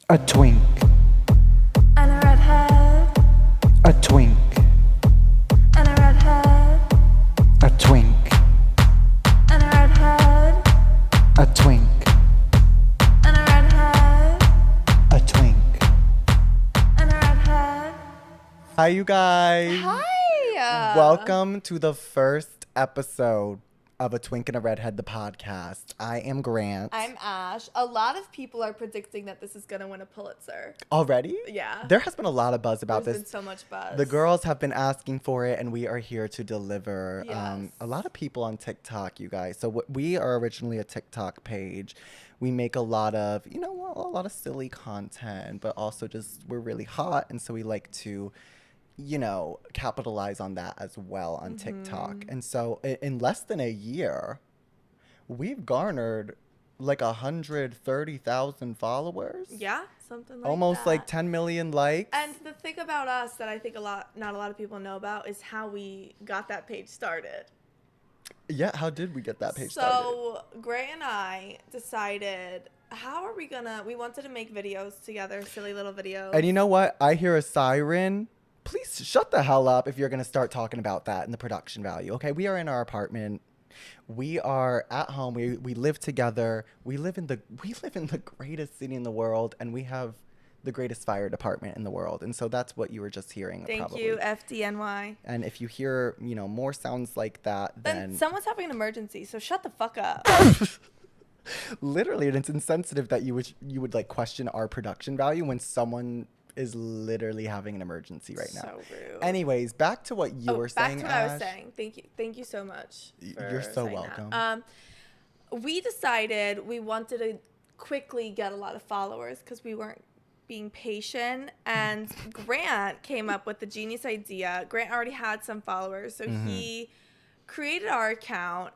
A twink, And a redhead, a twink, and a redhead, a twink, and a redhead, a twink, and a redhead, a twink. and a redhead. Hi, you guys. Hi! Welcome to the first episode of A Twink and a Redhead, the podcast. I am Grant. I'm Ash. A lot of people are predicting that this is going to win a Pulitzer. Already? Yeah. There has been a lot of buzz about There's this. been so much buzz. The girls have been asking for it, and we are here to deliver. Yes. A lot of people on TikTok, you guys. So we are originally a TikTok page. We make a lot of, a lot of silly content, but also just we're really hot, and so we like to, capitalize on that as well on TikTok. And so in less than a year, we've garnered like 130,000 followers. Yeah, something like Almost that. like 10 million likes. And the thing about us that I think not a lot of people know about is how we got that page started. Yeah, how did we get that page started? So Gray and I decided, we wanted to make videos together, silly little videos. And you know what? I hear a siren. Please shut the hell up if you're going to start talking about that and the production value. Okay, we are in our apartment. We are at home. We live together. We live in the greatest city in the world, and we have the greatest fire department in the world. And so that's what you were just hearing. Thank probably. you, FDNY. And if you hear, more sounds like that, Then then someone's having an emergency, so shut the fuck up. literally, and it's insensitive that you would like question our production value when someone is literally having an emergency right now. So rude. Anyways, back to what you were saying, Back to what I was Ash. saying. Thank you so much. You're for so saying welcome. that. We decided we wanted to quickly get a lot of followers because we weren't being patient, and Grant came up with the genius idea. Grant already had some followers, so he created our account,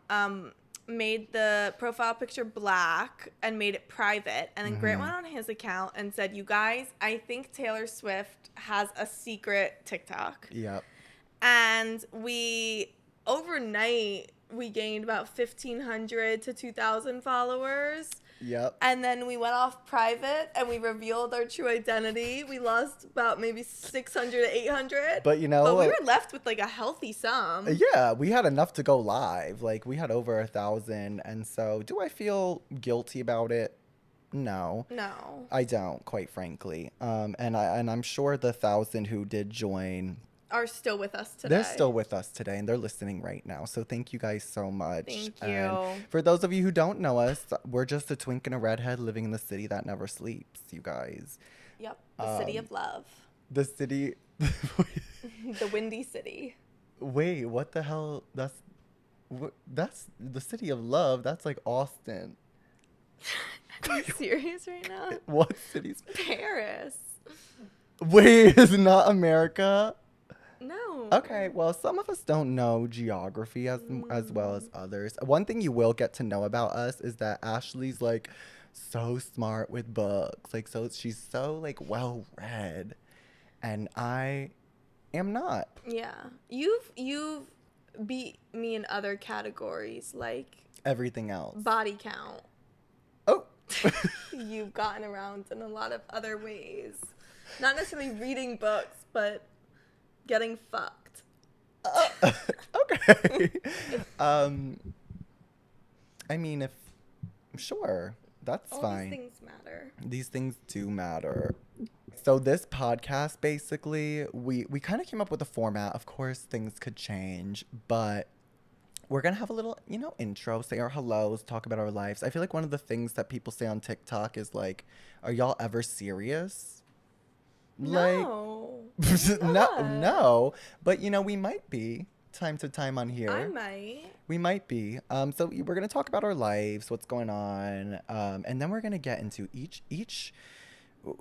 made the profile picture black and made it private, and then Grant went on his account and said, "You guys, I think Taylor Swift has a secret TikTok." Yep. And overnight we gained about 1,500 to 2,000 followers. Yep. And then we went off private and we revealed our true identity. We lost about maybe 600 to 800. But we were left with like a healthy sum. Yeah, we had enough to go live. Like, we had over 1,000. And so, do I feel guilty about it? No. No. I don't, quite frankly. And I'm sure the 1,000 who did join Are still with us today. They're still with us today, and they're listening right now. So thank you guys so much. Thank you. And for those of you who don't know us, we're just a twink and a redhead living in the city that never sleeps, you guys. Yep. The city of love. The city... The windy city. Wait, what the hell? That's the city of love. That's like Austin. Are you serious right now? What city's... Paris. Wait, is it not America? No. Okay, well, some of us don't know geography as well as others. One thing you will get to know about us is that Ashley's like so smart with books. Like, so she's so like well read, and I am not. Yeah. You've beat me in other categories like Everything else. body count. Oh. You've gotten around in a lot of other ways. Not necessarily reading books, but getting fucked. Okay. I mean, sure, that's All fine. these things matter. These things do matter. So this podcast, basically, we kind of came up with a format. Of course, things could change, but we're going to have a little, intro, say our hellos, talk about our lives. I feel like one of the things that people say on TikTok is like, are y'all ever serious? No. No. But, we might be time to time on here. I might. We might be. So we're going to talk about our lives, what's going on. And then we're going to get into each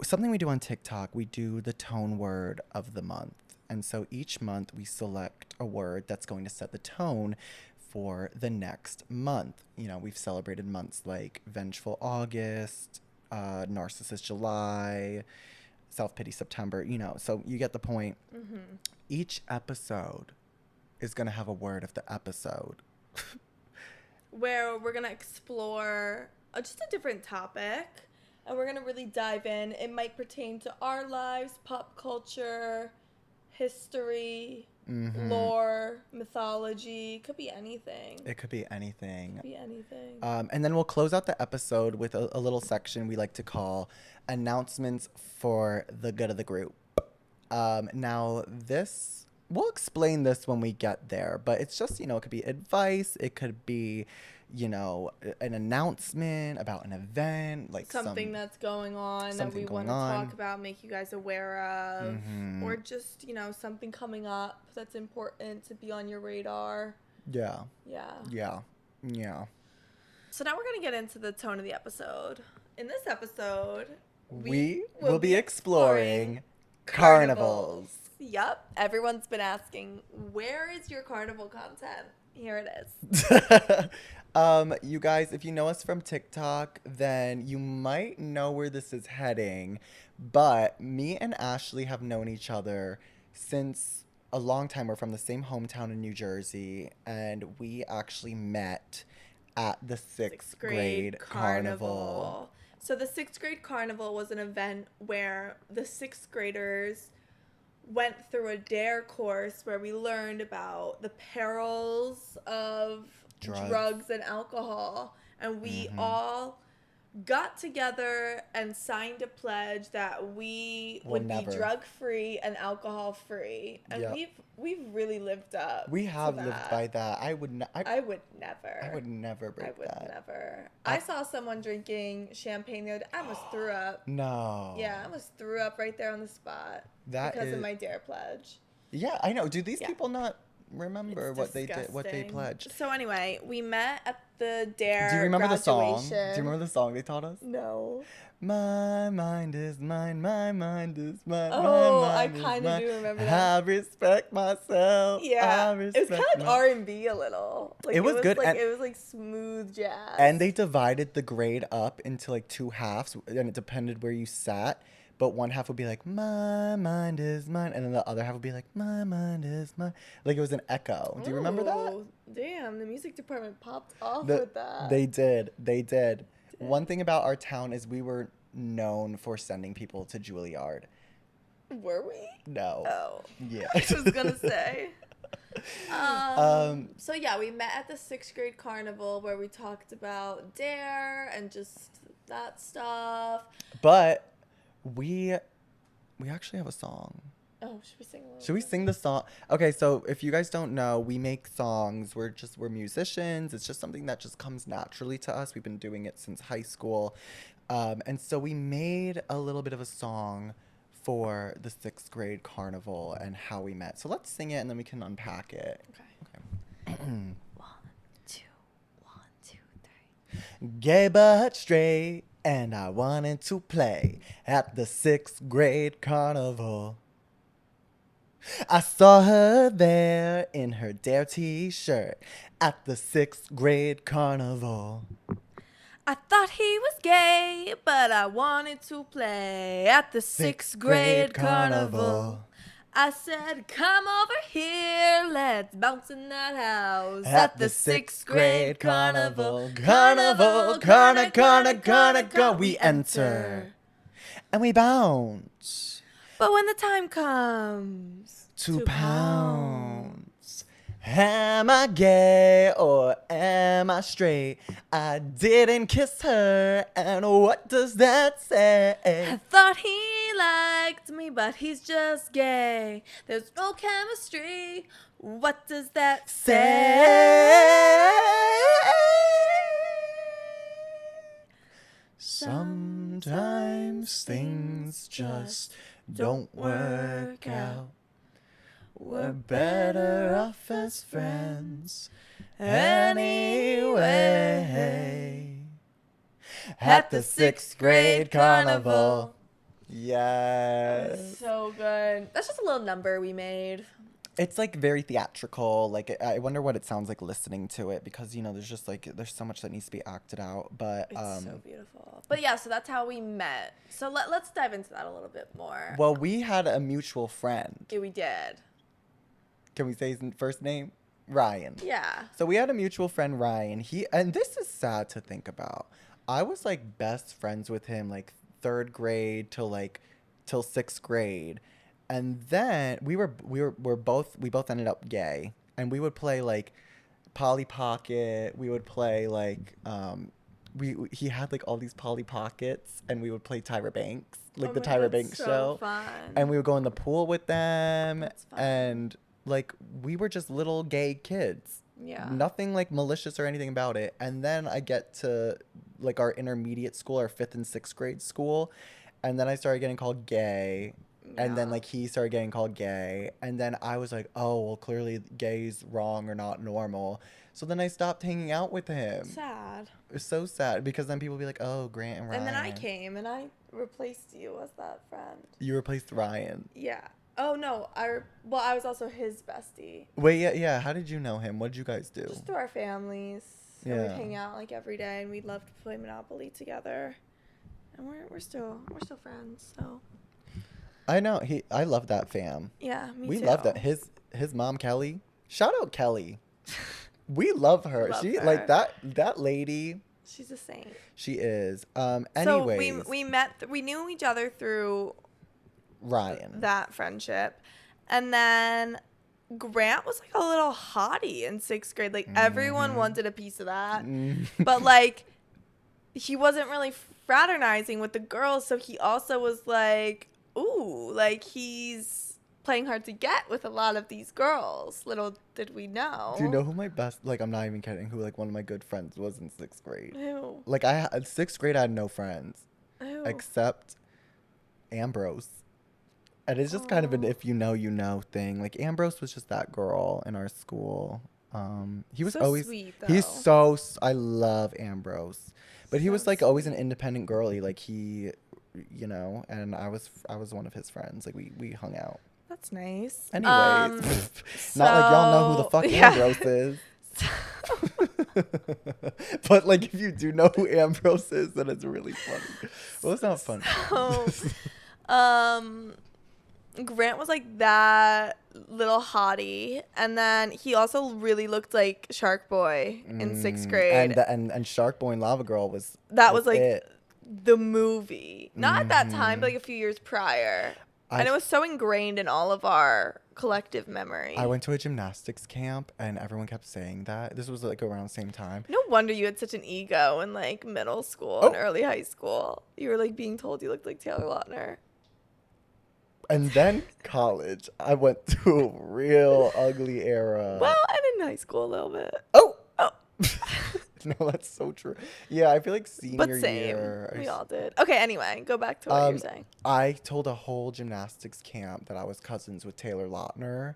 something we do on TikTok. We do the tone word of the month. And so each month we select a word that's going to set the tone for the next month. We've celebrated months like Vengeful August, Narcissist July, Self-Pity September, so you get the point. Each episode is going to have a word of the episode. Where we're going to explore just a different topic and we're gonna really dive in. It might pertain to our lives, pop culture, history, lore, mythology. Could be anything. It could be anything. Could be anything. And then we'll close out the episode with a little section we like to call announcements for the good of the group. Now this, we'll explain this when we get there, but it's just, it could be advice. It could be, an announcement about an event, like something that's going on that we want to talk about, make you guys aware of, or just, something coming up that's important to be on your radar. Yeah. Yeah. So now we're going to get into the tone of the episode. In this episode, we will be exploring carnivals. Yep. Everyone's been asking, where is your carnival content? Here it is. You guys, if you know us from TikTok, then you might know where this is heading. But me and Ashley have known each other since a long time. We're from the same hometown in New Jersey, and we actually met at the Sixth Grade Carnival. So the Sixth Grade Carnival was an event where the sixth graders went through a dare course where we learned about the perils of drugs and alcohol, and we all got together and signed a pledge that we would be drug-free and alcohol-free, and we've really lived up. We have lived by that. I would never break that. Never. I saw someone drinking champagne the other day. I almost threw up. No. Yeah, I almost threw up right there on the spot because of my dare pledge. Yeah, I know. Do these people not remember what they did, what they pledged? So anyway, we met at the dare. Do you remember graduation. the song? Do you remember the song they taught us? No. My mind is mine, my mind is mine. Oh, my I mind kind of do remember that. I respect myself. Yeah, it was kind of like R&B a little. Like, it was good. Like, it was like smooth jazz. And they divided the grade up into like two halves, and it depended where you sat. But one half would be like, my mind is mine. And then the other half would be like, my mind is mine. Like it was an echo. Do you remember that? Damn, the music department popped off with that. They did. One thing about our town is we were known for sending people to Juilliard. Were we? No. Oh. Yeah. I was going to say. So yeah, we met at the Sixth Grade Carnival where we talked about dare and just that stuff. But we actually have a song. Oh, should we sing a little Should we sing the song? Okay, so if you guys don't know, we make songs. We're musicians. It's just something that just comes naturally to us. We've been doing it since high school. And so we made a little bit of a song for the Sixth Grade Carnival and how we met. So let's sing it and then we can unpack it. Okay. 1, 2, 3. Gay but straight, and I wanted to play at the Sixth Grade Carnival. I saw her there in her Dare t-shirt at the Sixth Grade Carnival. I thought he was gay, but I wanted to play at the Sixth Grade Carnival. I said, come over here, let's bounce in that house at the Sixth Grade Carnival. Carnival, carnival, we enter and we bounce. But when the time comes to pounce, am I gay or am I straight? I didn't kiss her, and what does that say? I thought he liked me, but he's just gay. There's no chemistry. What does that say? Sometimes things just don't work out. We're better off as friends anyway. At the Sixth Grade Carnival. Yes. So good. That's just a little number we made. It's like very theatrical. Like I wonder what it sounds like listening to it because there's so much that needs to be acted out. But it's so beautiful. But yeah, so that's how we met. So let's dive into that a little bit more. Well, we had a mutual friend. Yeah, we did. Can we say his first name? Ryan. Yeah. So we had a mutual friend, Ryan. And this is sad to think about. I was like best friends with him like third grade till sixth grade. And then we both ended up gay, and we would play like Polly Pocket. We would play like he had like all these Polly Pockets, and we would play Tyra Banks, like the Tyra Banks show. Fun. And we would go in the pool with them, That's fun. and like we were just little gay kids. Yeah. Nothing like malicious or anything about it. And then I get to like our intermediate school, our 5th and 6th grade school, and then I started getting called gay. And then, like, he started getting called gay. And then I was like, oh, well, clearly gay's wrong or not normal. So then I stopped hanging out with him. Sad. It was so sad because then people would be like, oh, Grant and Ryan. And then I came and I replaced you as that friend. You replaced Ryan. Yeah. Oh, no. I was also his bestie. Wait, yeah. How did you know him? What did you guys do? Just through our families. Yeah. And we'd hang out, like, every day, and we'd love to play Monopoly together. And we're still friends, so... I know. I love that fam. Yeah, me too. We love that. His mom, Kelly. Shout out Kelly. We love her. Like that lady. She's a saint. She is. So Anyways. we knew each other through Ryan. That friendship. And then Grant was like a little hottie in 6th grade. Like everyone wanted a piece of that. But like he wasn't really fraternizing with the girls, so he also was like, ooh, like he's playing hard to get with a lot of these girls. Little did we know. Do you know who my best, like, I'm not even kidding, who, like, one of my good friends was in 6th grade? Who? Like, in 6th grade, I had no friends. Who? Except Ambrose. And it's just kind of an if you know, you know thing. Like, Ambrose was just that girl in our school. He was so always, sweet, though. I love Ambrose. But he was, like, sweet. always an independent girly. Like, he... You know, and I was one of his friends. Like we hung out. That's nice. Anyways, not like y'all know who the fuck Ambrose is. But like if you do know who Ambrose is, then it's really funny. Well, it's not funny. So, Grant was like that little hottie, and then he also really looked like Shark Boy in 6th grade. And Shark Boy and Lava Girl was like it. The movie, not at that time, but like a few years prior, and it was so ingrained in all of our collective memory. I went to a gymnastics camp, and everyone kept saying that. This was like around the same time. No wonder you had such an ego in like middle school and early high school. You were like being told you looked like Taylor Lautner. And then college, I went to a real ugly era. Well, and in high school a little bit. Oh. No, that's so true. Yeah, I feel like senior year. We all did. Okay, anyway, go back to what you were saying. I told a whole gymnastics camp that I was cousins with Taylor Lautner.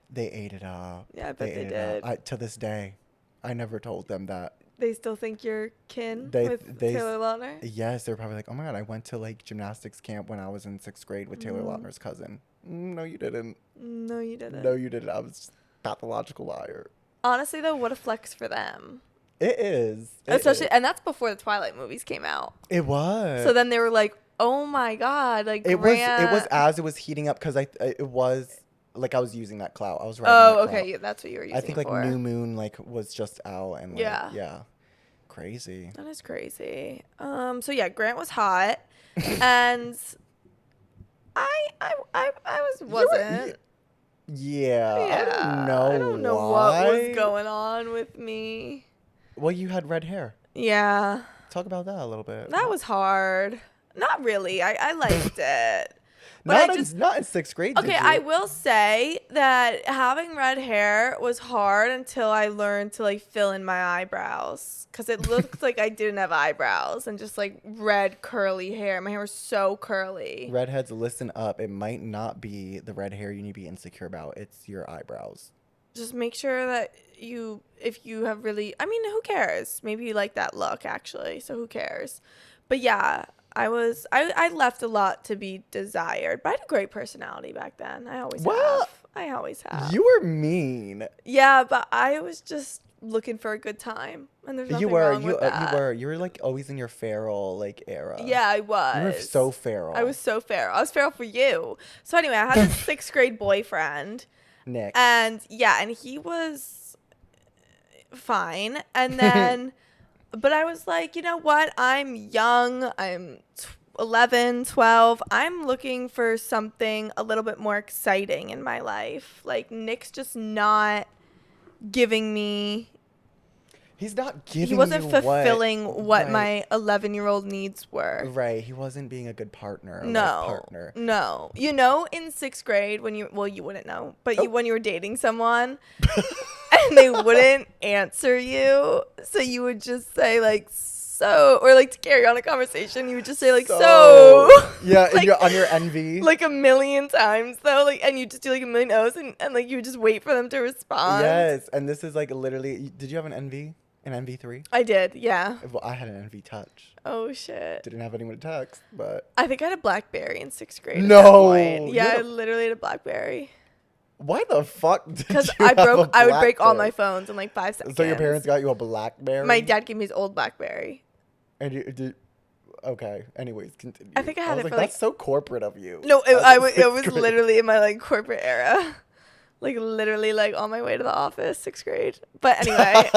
They ate it up. Yeah, I bet they did. To this day, I never told them that. They still think you're kin with Taylor Lautner? Yes, they're probably like, oh my God, I went to like gymnastics camp when I was in 6th grade with Taylor Lautner's cousin. No, you didn't. No, you didn't. No, you didn't. I was just a pathological liar. Honestly, though, what a flex for them. It is. Especially, and that's before the Twilight movies came out. It was. So then they were like, oh my God, like it Grant. was as it was heating up because it was like I was using that clout. I was writing that okay, clout. Yeah, that's what you were using. I think like for. New Moon like was just out and like, yeah, crazy. That is crazy. So yeah, Grant was hot, and I wasn't. Yeah, I don't know what was going on with me. Well, you had red hair. Yeah. Talk about that a little bit. That was hard. Not really. I liked it. But not in 6th grade. Okay, I will say that having red hair was hard until I learned to like fill in my eyebrows, because it looked like I didn't have eyebrows and just like red curly hair. My hair was so curly. Redheads, listen up. It might not be the red hair you need to be insecure about. It's your eyebrows. Just make sure that if you have really, I mean, who cares? Maybe you like that look actually, so who cares? But yeah. I left a lot to be desired, but I had a great personality back then. I always have. You were mean. Yeah, but I was just looking for a good time, and there's nothing wrong with that. You were like always in your feral like era. Yeah, I was. You were so feral. I was so feral. I was feral for you. So anyway, I had this 6th grade boyfriend, Nick, and he was fine, and then. But I was like, you know what? I'm young. I'm 11, 12, I'm looking for something a little bit more exciting in my life. Like, Nick's just not giving me. He's not giving He wasn't you fulfilling what right, my 11-year-old needs were. right. He wasn't being a good partner, a life No, partner. no. You know, in 6th grade, when you wouldn't know, but when you were dating someone and they wouldn't answer you, so you would just say like, so, or like to carry on a conversation, you would just say like, so. Yeah, Like, on your envy. like a million times though, like, and you just do like a million O's and like you would just wait for them to respond. Yes, and this is like literally. Did you have an envy? An NV3? I did, yeah. Well, I had an NV Touch. Oh shit. Didn't have anyone to text, but I think I had a BlackBerry in 6th grade. No, at that point. you Yeah, had I literally had a BlackBerry. why the fuck did you Because have a I would break all my BlackBerry? phones in like 5 seconds. So your parents got you a BlackBerry? My dad gave me his old BlackBerry. And you did. Okay. Anyways, continue. I think I had was it for that's like. so corporate of you. No, As a it was sixth grader. literally in my like corporate era. Like literally like on my way to the office, 6th grade. But anyway,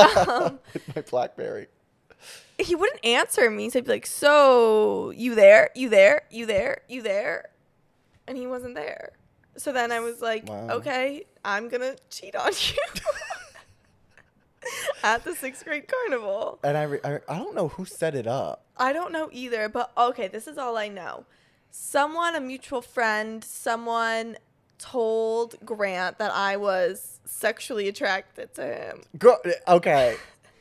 With my BlackBerry. he wouldn't answer me. So he'd be like, so you there? You there? You there? You there? And he wasn't there. So then I was like, Wow. okay, I'm going to cheat on you. At the 6th grade carnival. And I don't know who set it up. I don't know either, but okay, this is all I know. Someone, a mutual friend, someone told Grant that I was sexually attracted to him. Girl, okay.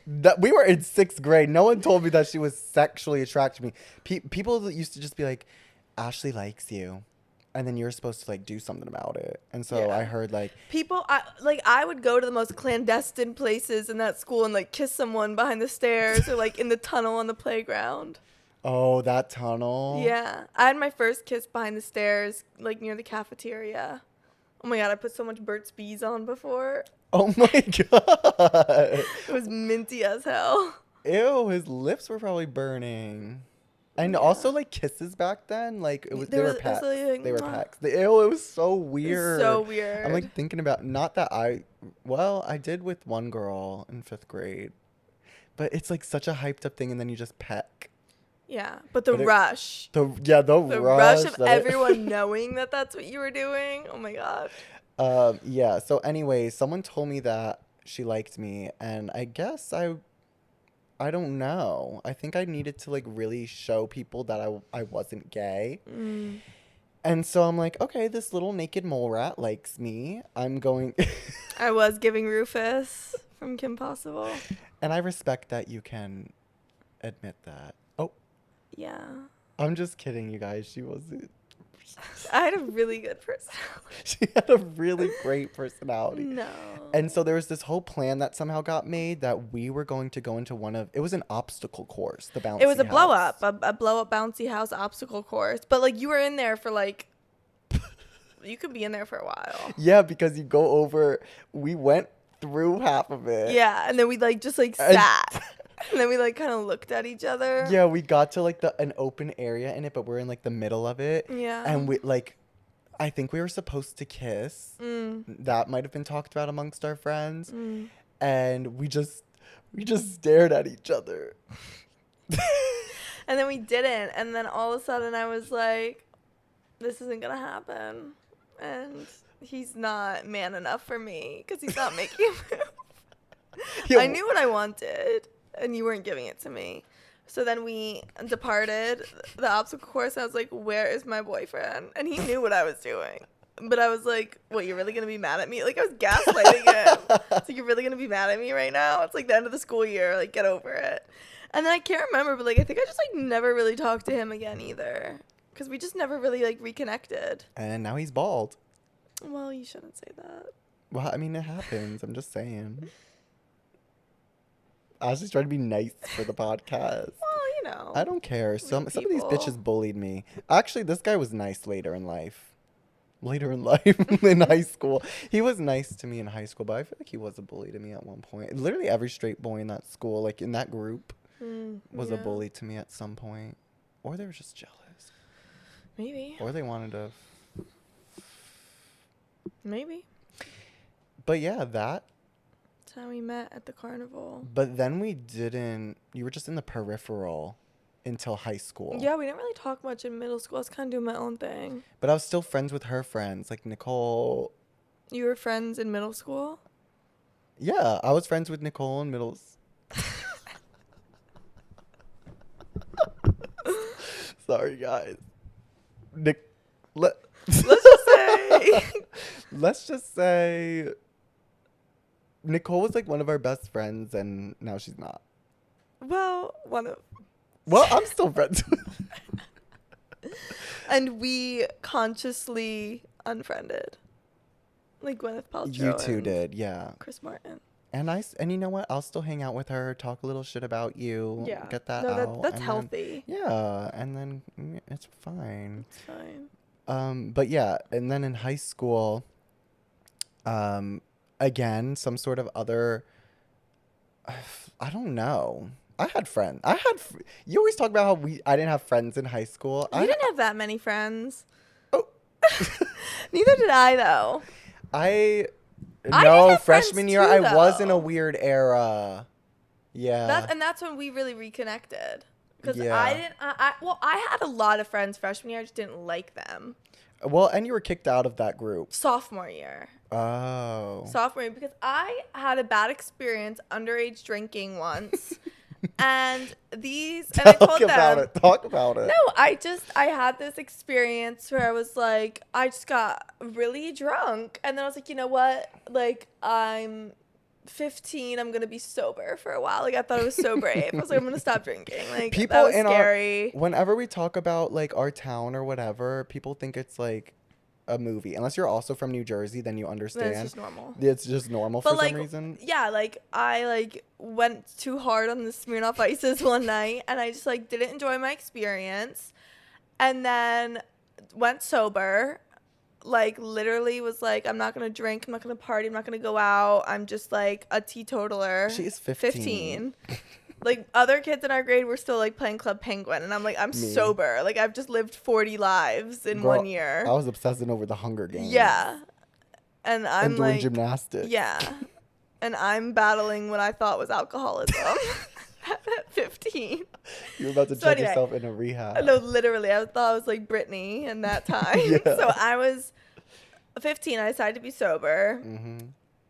That we were in 6th grade. No one told me that she was sexually attracted to me. People that used to just be like, Ashley likes you. And then you're supposed to like do something about it. And so Yeah. I heard like People, I would go to the most clandestine places in that school and like kiss someone behind the stairs or like in the tunnel on the playground. oh, that tunnel. Yeah. I had my first kiss behind the stairs, like near the cafeteria. Oh my God, I put so much Burt's Bees on before. Oh my god. It was minty as hell. Ew, his lips were probably burning. And Yeah. also like kisses back then, like they were It was pecks. like, They were mwah. pecks. Ew, it was so It was weird. so weird. I'm like thinking about not that I did with one girl in 5th grade. But it's like such a hyped up thing and then you just peck. Yeah, but the But rush. The The rush of that it- everyone knowing that that's what you were doing. Oh my God. Yeah, so anyway, someone told me that she liked me and I guess I don't know. I think I needed to like really show people that I wasn't gay. Mm. And so I'm like, okay, this little naked mole rat likes me. I'm going I was giving Rufus from Kim Possible. and I respect that you can admit that. Oh, Yeah. I'm just kidding, you guys. She wasn't. I had a really good personality. She had a really great personality. No. And so there was this whole plan that somehow got made that we were going to go into it was an obstacle course, the bouncy It was a blow house. up, a blow up bouncy house obstacle course. But like you were in there for like, you could be in there for a while. Yeah, because you go over, we went through half of it. Yeah. And then we like just like And- sat. And then we like kind of looked at each other. Yeah, we got to like an open area in it, but we're in like the middle of it. Yeah. And we like, I think we were supposed to kiss. Mm. That might have been talked about amongst our friends. Mm. And we just stared at each other. And then we didn't. And then all of a sudden I was like, this isn't going to happen. And he's not man enough for me because he's not making a move. Yeah, I knew what I wanted and you weren't giving it to me. So then we departed the obstacle course. And I was like, where is my boyfriend? And he knew what I was doing. But I was like, what, you're really going to be mad at me? Like, I was gaslighting him. It's like, you're really going to be mad at me right now? It's like the end of the school year. Like, get over it. And then I can't remember, but, like, I think I just, like, never really talked to him again either. Because we just never really, like, reconnected. And now he's bald. Well, you shouldn't say that. Well, I mean, it happens. I'm just saying. I was just trying to be nice for the podcast. Well, you know. I don't care. Some of these people. bitches bullied me. Actually, this guy was nice later in life. Later in life, in high school. He was nice to me in high school, but I feel like he was a bully to me at one point. Literally every straight boy in that school, like in that group, was a Yeah. bully to me at some point. Or they were just jealous. Maybe. Or they wanted to. Maybe. But yeah, that. That's how we met at the carnival. But then we didn't. You were just in the peripheral until high school. Yeah, we didn't really talk much in middle school. I was kind of doing my own thing. But I was still friends with her friends, like Nicole. You were friends in middle school? Yeah, I was friends with Nicole in middle. Sorry, guys. Let's just say. Let's just say Nicole was like one of our best friends, and now she's not. Well, I'm still friends with her. And we consciously unfriended. Like Gwyneth Paltrow. You two did, yeah. Chris Martin. And you know what? I'll still hang out with her, talk a little shit about you. Yeah. Get that out. That's healthy. Yeah, and then it's fine. It's fine. But yeah, and then in high school, again, some sort of other, I don't know. I had friends. You always talk about how I didn't have friends in high school. You didn't have that many friends. Oh. Neither did I, though. No, freshman year, too, I was in a weird era. Yeah. That's when we really reconnected. Because Yeah. I had a lot of friends freshman year. I just didn't like them. Well, and you were kicked out of that group. Sophomore year. Oh. Sophomore year, because I had a bad experience underage drinking once. And I told them. Talk about it. No, I had this experience where I was like, I just got really drunk. And then I was like, you know what? Like, I'm 15. I'm going to be sober for a while. Like, I thought it was so brave. I was like, I'm going to stop drinking. Like, people that was in scary. Whenever we talk about, like, our town or whatever, people think it's, like, a movie. Unless you're also from New Jersey, then you understand. It's just normal. It's just normal for some reason. Yeah, like, I, went too hard on the Smirnoff Ices one night, and I just, didn't enjoy my experience. And then went sober. Literally was like, I'm not going to drink. I'm not going to party. I'm not going to go out. I'm just, a teetotaler. She is 15. Other kids in our grade were still, playing Club Penguin. And I'm like, I'm sober. I've just lived 40 lives in 1 year. I was obsessing over the Hunger Games. Yeah. And I'm doing gymnastics. Yeah. And I'm battling what I thought was alcoholism at 15. You were about to check yourself in a rehab. No, literally. I thought I was like Britney in that time. Yeah. So I was 15. I decided to be sober. Mm-hmm.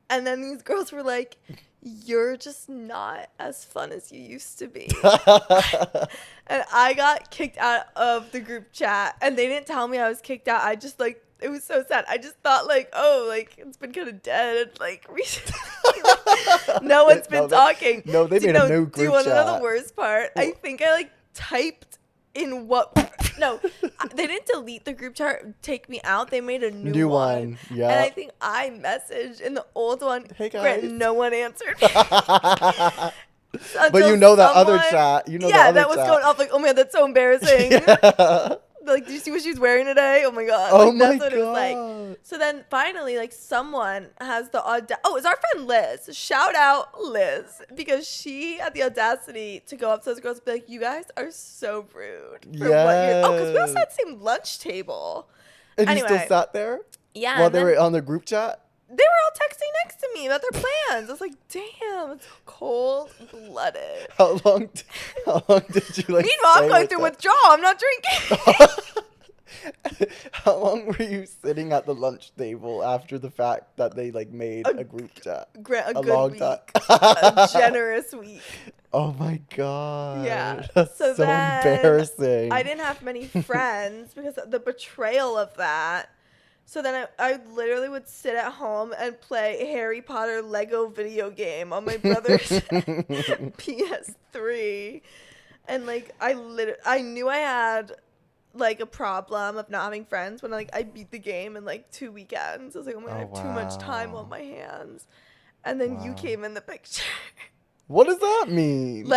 And then these girls were like, you're just not as fun as you used to be. And I got kicked out of the group chat. And they didn't tell me I was kicked out. I just it was so sad. I just thought it's been kind of dead recently. No one's been talking. No, they made a new group chat. Do you want to know the worst part? I think I typed in what. No, they didn't delete the group chat, take me out. They made a new one. Yeah. And I think I messaged in the old one. Hey guys. No one answered. But you know that other chat. You know yeah, that was going off oh my God, that's so embarrassing. Yeah. Do you see what she's wearing today? Oh my God. Oh my that's what it was like. So then finally, someone has the audacity. Oh, it's our friend Liz. Shout out Liz. Because she had the audacity to go up to those girls and be like, you guys are so rude. Because we also had the same lunch table. And anyway, you still sat there? Yeah. While they were on the group chat? They were all texting next to me about their plans. I was like, damn, it's cold-blooded. How long did you Meanwhile, I'm going through withdrawal. I'm not drinking. How long were you sitting at the lunch table after the fact that they made a group chat? A good long week. Time. A generous week. Oh my God. Yeah. That's so embarrassing. I didn't have many friends because of the betrayal of that. So then I literally would sit at home and play Harry Potter Lego video game on my brother's PS3. And I knew I had a problem of not having friends when I beat the game in 2 weekends. I was like, oh my God, I have too much time on my hands. And then you came in the picture. What does that mean?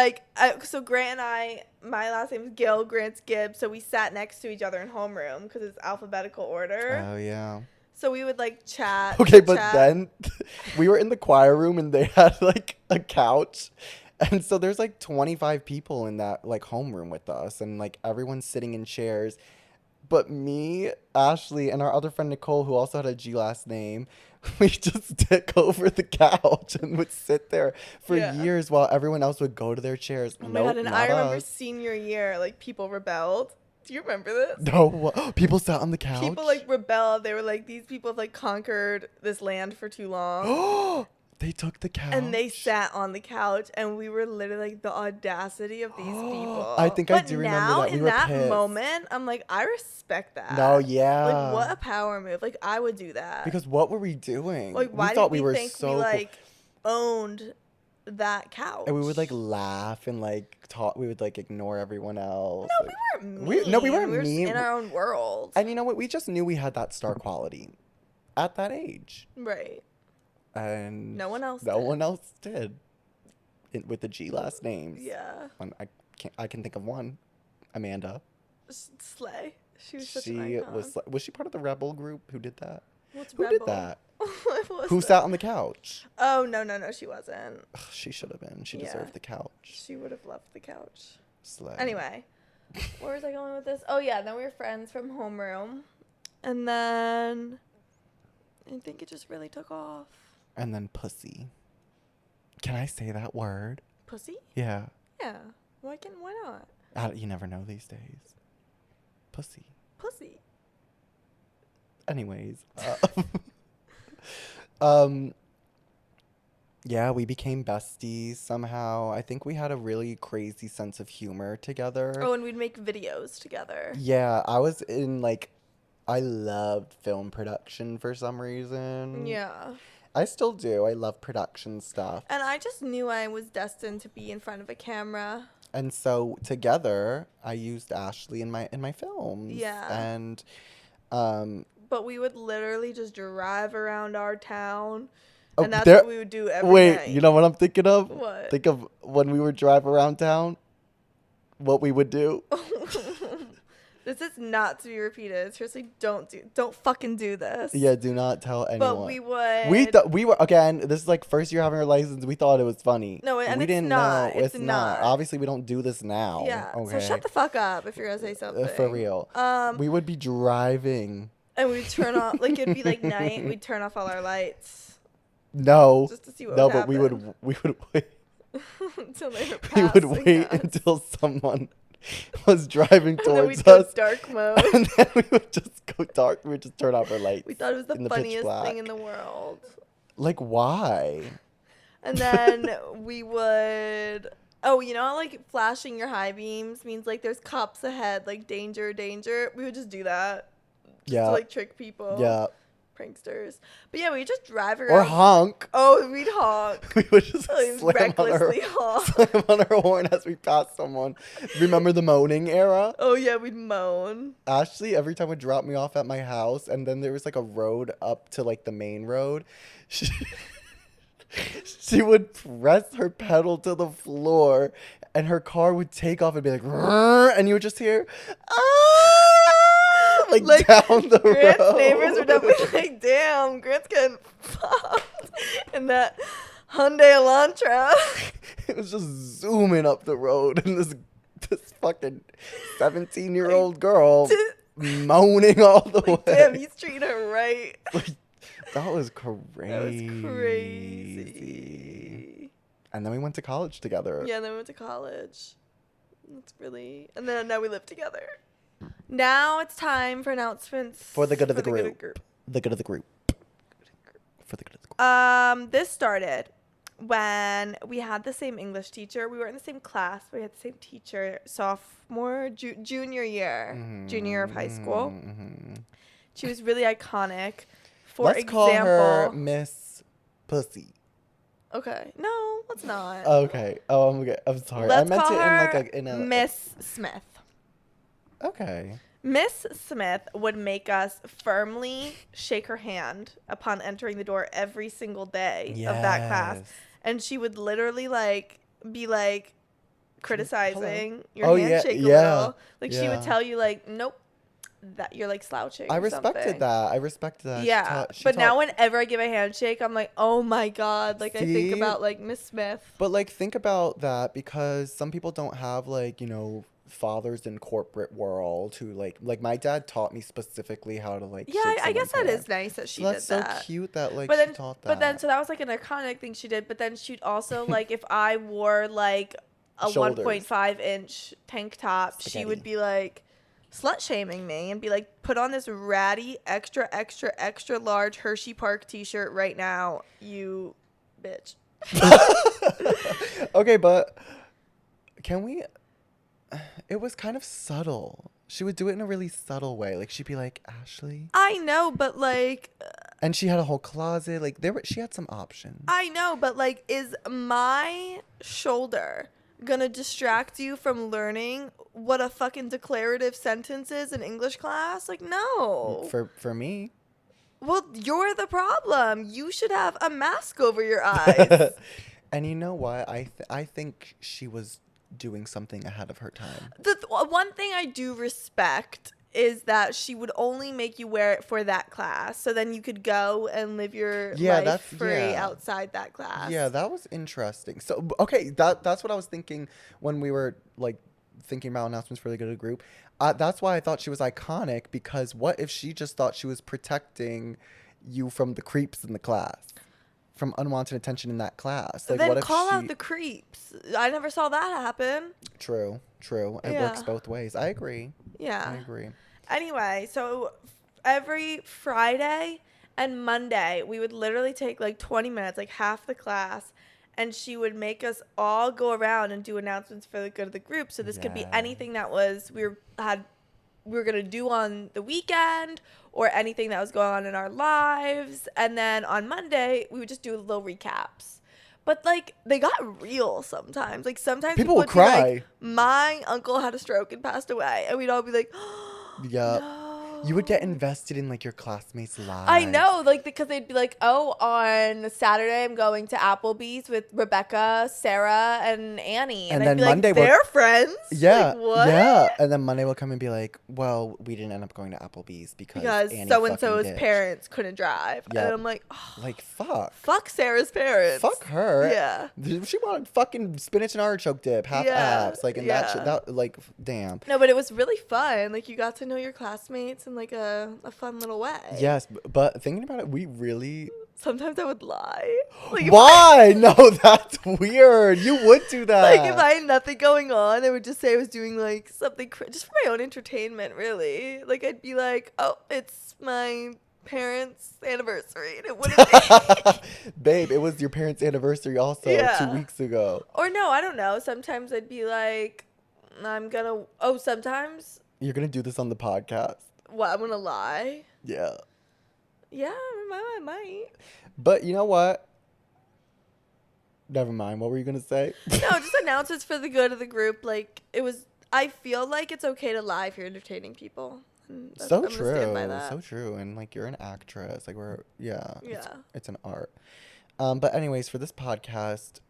So Grant and I, my last name is Gill, Grant's Gibbs, so we sat next to each other in homeroom because it's alphabetical order. Oh, yeah. So we would chat. Okay, but then we were in the choir room and they had a couch. And so there's 25 people in that homeroom with us and everyone's sitting in chairs. But me, Ashley, and our other friend Nicole, who also had a G last name, we just took over the couch and would sit there for years while everyone else would go to their chairs. Oh my God, and I remember senior year, like, people rebelled. Do you remember this? No, people sat on the couch? People, like, rebelled. They were like, these people have, like, conquered this land for too long. They took the couch? And they sat on the couch, and we were literally like, the audacity of these people. I think I do remember that. We were in that pissed. moment, I'm like, I respect that. No, yeah. Like, what a power move. Like, I would do that. Because what were we doing? Like, why did we think we, like, owned that couch? And we would, like, laugh and, like, talk. We would, like, ignore everyone else. No, like, we weren't mean. We weren't mean. We were in our own world. And you know what? We just knew we had that star quality at that age. Right. And no one else did. With the G last names. Yeah. I can think of one. Amanda. Slay. She was such an icon. Was she part of the Rebel group who did that? Who Rebel? did that? Who sat on the couch? Oh, no, she wasn't. Ugh, she should have been. She deserved the couch. She would have loved the couch. Slay. Anyway, where was I going with this? Oh, yeah, then we were friends from homeroom. And then I think it just really took off. And then pussy. Can I say that word? Pussy? Yeah. Yeah. Why not? You never know these days. Pussy. Anyways. Yeah, we became besties somehow. I think we had a really crazy sense of humor together. Oh, and we'd make videos together. Yeah, I was in, like, I loved film production for some reason. Yeah. I still do. I love production stuff. And I just knew I was destined to be in front of a camera. And so together, I used Ashley in my films. Yeah. And but we would literally just drive around our town. Oh, and that's what we would do every night. Wait, you know what I'm thinking of? What? Think of when we would drive around town, what we would do. This is not to be repeated. Seriously, don't fucking do this. Yeah, do not tell anyone. But we would. We were, again, this is like first year having our license. We thought it was funny. No, and we it's didn't not. know. It's not. Obviously, we don't do this now. Yeah. Okay. So shut the fuck up if you're gonna say something. For real. We would be driving. And we'd turn off, like, it'd be like night. We'd turn off all our lights. No. Just to see what would would happen. We would wait. Until they were We would wait us. until someone was driving towards and then we'd us. go dark mode. And then we would just go dark. We would just turn off our lights. We thought it was the funniest thing in the world. Like, why? And then we would... Oh, you know how, like, flashing your high beams means, like, there's cops ahead, like, danger, danger? We would just do that. Just to, like, trick people. Yeah. Pranksters. But, yeah, we just drive around. Or honk. Oh, we'd honk. We would just recklessly slam on our horn as we passed someone. Remember the moaning era? Oh, yeah, we'd moan. Ashley, every time would drop me off at my house, and then there was, like, a road up to, like, the main road. She would press her pedal to the floor, and her car would take off and be like, "Rrr," and you would just hear, "Ah!" like down the Grant's road. Neighbors were definitely like, damn, Grant's getting fucked in that Hyundai Elantra. It was just zooming up the road, and this fucking 17-year-old girl moaning all the way. Damn, he's treating her right. That was crazy. That was crazy. And then we went to college together. Yeah, then we went to college. That's really... And then now we live together. Now it's time for announcements. For the good of the group. The good of the group. For the good of the group. This started when we had the same English teacher. We were in the same class, but we had the same teacher junior year. Mm-hmm. Junior year of high school. Mm-hmm. She was really iconic. Let's call her Miss Pussy. Okay. No, let's not. Okay. Oh, I'm sorry. Let's I meant call it her in a Miss Smith. Okay. Miss Smith would make us firmly shake her hand upon entering the door every single day of that class. And she would literally be criticizing your handshake a little. She would tell you nope, that you're slouching. I respected that. Yeah. But now whenever I give a handshake, I'm like, oh my God. I think about Miss Smith. But think about that, because some people don't have fathers in corporate world who like my dad taught me specifically how to like Yeah, shake I guess that someone's is hand. nice that she So did that's so that. cute that like But she then, taught that. but then, so that was like an iconic thing she did. But then she'd also like if I wore like a Shoulders. 1.5-inch tank top, she would Spaghetti. be like slut shaming me and be like, put on this ratty extra extra extra large Hershey Park T-shirt right now, you bitch. Okay, but can we? It was kind of subtle. She would do it in a really subtle way. Like she'd be like, Ashley, I know, but like, and she had a whole closet. Like she had some options. I know, but like, is my shoulder gonna distract you from learning what a fucking declarative sentence is in English class? Like, no. For me. Well, you're the problem. You should have a mask over your eyes. And you know what? I think she was doing something ahead of her time. The one thing I do respect is that she would only make you wear it for that class, so then you could go and live your life free outside that class. Yeah, that was interesting. So okay, that's what I was thinking when we were like thinking about announcements for the good of the group. That's why I thought she was iconic, because what if she just thought she was protecting you from the creeps in the class, from unwanted attention in that class? Like, then what if call out the creeps. I never saw that happen. True. It works both ways. I agree. Yeah. I agree. Anyway, so every Friday and Monday, we would literally take like 20 minutes, like half the class, and she would make us all go around and do announcements for the good of the group. So this could be anything that was we were gonna do on the weekend, or anything that was going on in our lives. And then on Monday, we would just do little recaps. But like, they got real sometimes. Like sometimes People would would cry. Be like, my uncle had a stroke and passed away, and we'd all be like, Yeah. no. You would get invested in like your classmates' lives. I know, like, because they'd be like, oh, on Saturday I'm going to Applebee's with Rebecca, Sarah, and Annie. And then I'd be Monday like, they're friends? Yeah. Like, what? Yeah. And then Monday will come and be like, well, we didn't end up going to Applebee's because Annie so-and-so's fucking parents couldn't drive. Yep. And I'm like, oh, like, fuck. Fuck Sarah's parents. Fuck her. Yeah. She wanted fucking spinach and artichoke dip, half abs. Like, and that shit, that, like, damn. No, but it was really fun. Like, you got to know your classmates in like a fun little way. Yes, but thinking about it, we really... Sometimes I would lie. Like, why? No, that's weird. You would do that. Like, if I had nothing going on, I would just say I was doing like something just for my own entertainment, really. Like, I'd be like, oh, it's my parents' anniversary, and it wouldn't be. Babe, it was your parents' anniversary also 2 weeks ago. Or no, I don't know. Sometimes I'd be like, sometimes. You're going to do this on the podcast. What, I'm gonna lie? Yeah. Yeah, I might. But you know what? Never mind. What were you going to say? No, just announcements for the good of the group. Like, I feel like it's okay to lie if you're entertaining people. So true. So true. And like, you're an actress. Like, Yeah. It's an art. But anyways, for this podcast,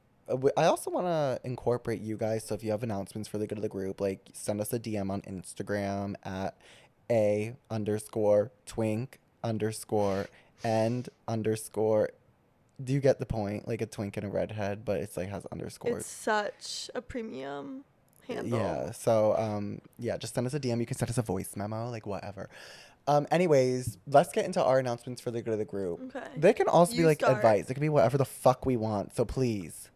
I also want to incorporate you guys. So if you have announcements for the good of the group, like, send us a DM on Instagram at A_twink_and_. Do you get the point? Like a twink and a redhead, but it's like has underscores. It's such a premium handle. Yeah. So just send us a DM. You can send us a voice memo, like whatever. Anyways, let's get into our announcements for the good of the group. Okay. They can also be like start. advice. It can be whatever the fuck we want. So please.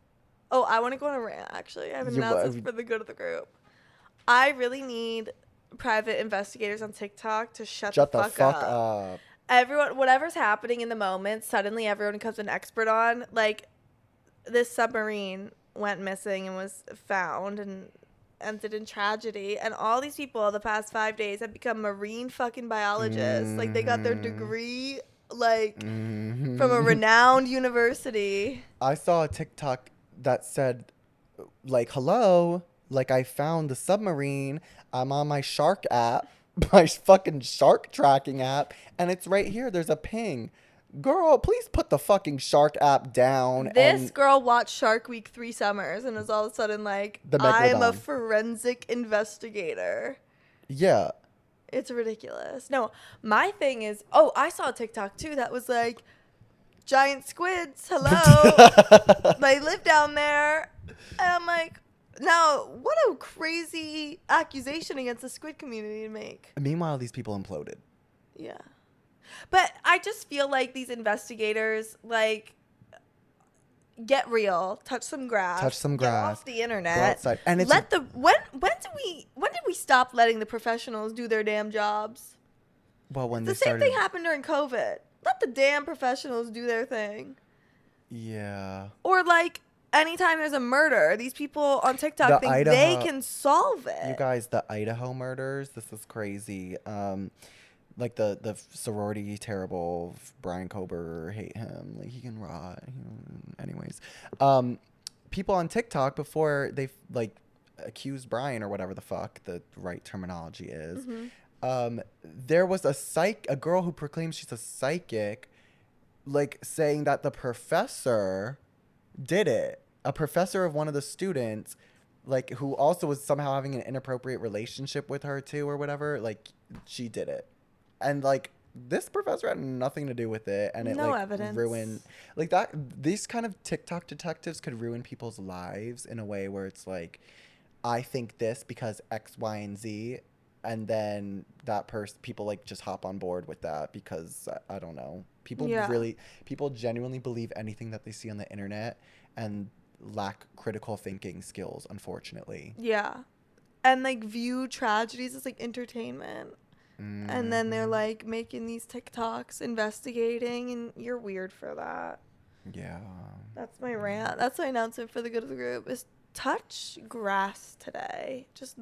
Oh, I want to go on a rant, actually. I have announcements for the good of the group. I really need private investigators on TikTok to shut the fuck up. Everyone, whatever's happening in the moment, suddenly everyone becomes an expert on. Like, this submarine went missing and was found and ended in tragedy. And all these people the past 5 days have become marine fucking biologists. Like, they got their degree, like, from a renowned university. I saw a TikTok that said, like, hello, like, I found the submarine. I'm on my shark app, my fucking shark tracking app, and it's right here. There's a ping. Girl, please put the fucking shark app down. This girl watched Shark Week 3 summers and is all of a sudden like, I am a forensic investigator. Yeah. It's ridiculous. No, my thing is, I saw a TikTok too that was like, giant squids, hello. They live down there. And I'm like, Now, what a crazy accusation against the squid community to make. Meanwhile, these people imploded. Yeah. But I just feel like these investigators, like, get real, touch some grass, get off the internet, go outside. And it's when did we stop letting the professionals do their damn jobs? Well, when The same thing happened during COVID. Let the damn professionals do their thing. Yeah. Or like anytime there's a murder, these people on TikTok think they can solve it. You guys, the Idaho murders, this is crazy. Like the sorority, terrible. Brian Kober, hate him. Like he can rot. Anyways, people on TikTok before they like accused Brian or whatever the fuck the right terminology is. Mm-hmm. There was a girl who proclaims she's a psychic, like saying that the professor did it. A professor of one of the students, like who also was somehow having an inappropriate relationship with her too or whatever. Like she did it. And like this professor had nothing to do with it, and it ruined like that. These kind of TikTok detectives could ruin people's lives in a way where it's like, I think this because X, Y, and Z, and then that people like just hop on board with that because I don't know. People genuinely believe anything that they see on the internet and lack critical thinking skills, unfortunately. Yeah, and like view tragedies as like entertainment. Mm-hmm. And then they're like making these TikToks, investigating, and you're weird for that. Yeah. That's my rant. That's my announcement for the good of the group is touch grass today. Just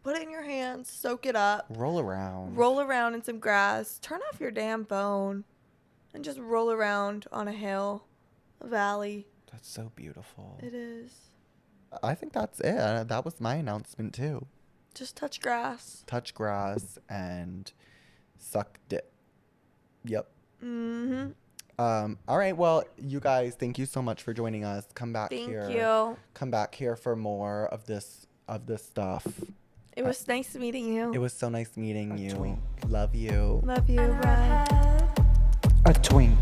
put it in your hands, soak it up. Roll around. Roll around in some grass. Turn off your damn phone and just roll around on a hill, a valley. That's so beautiful. It is. I think that's it. That was my announcement too. Just touch grass. Touch grass and suck dick. Yep. Mm-hmm. All right. Well, you guys, thank you so much for joining us. Come back here. Thank you. Come back here for more of this stuff. It was nice meeting you. It was so nice meeting you. Twink. Love you. Love you. Bye. A twink.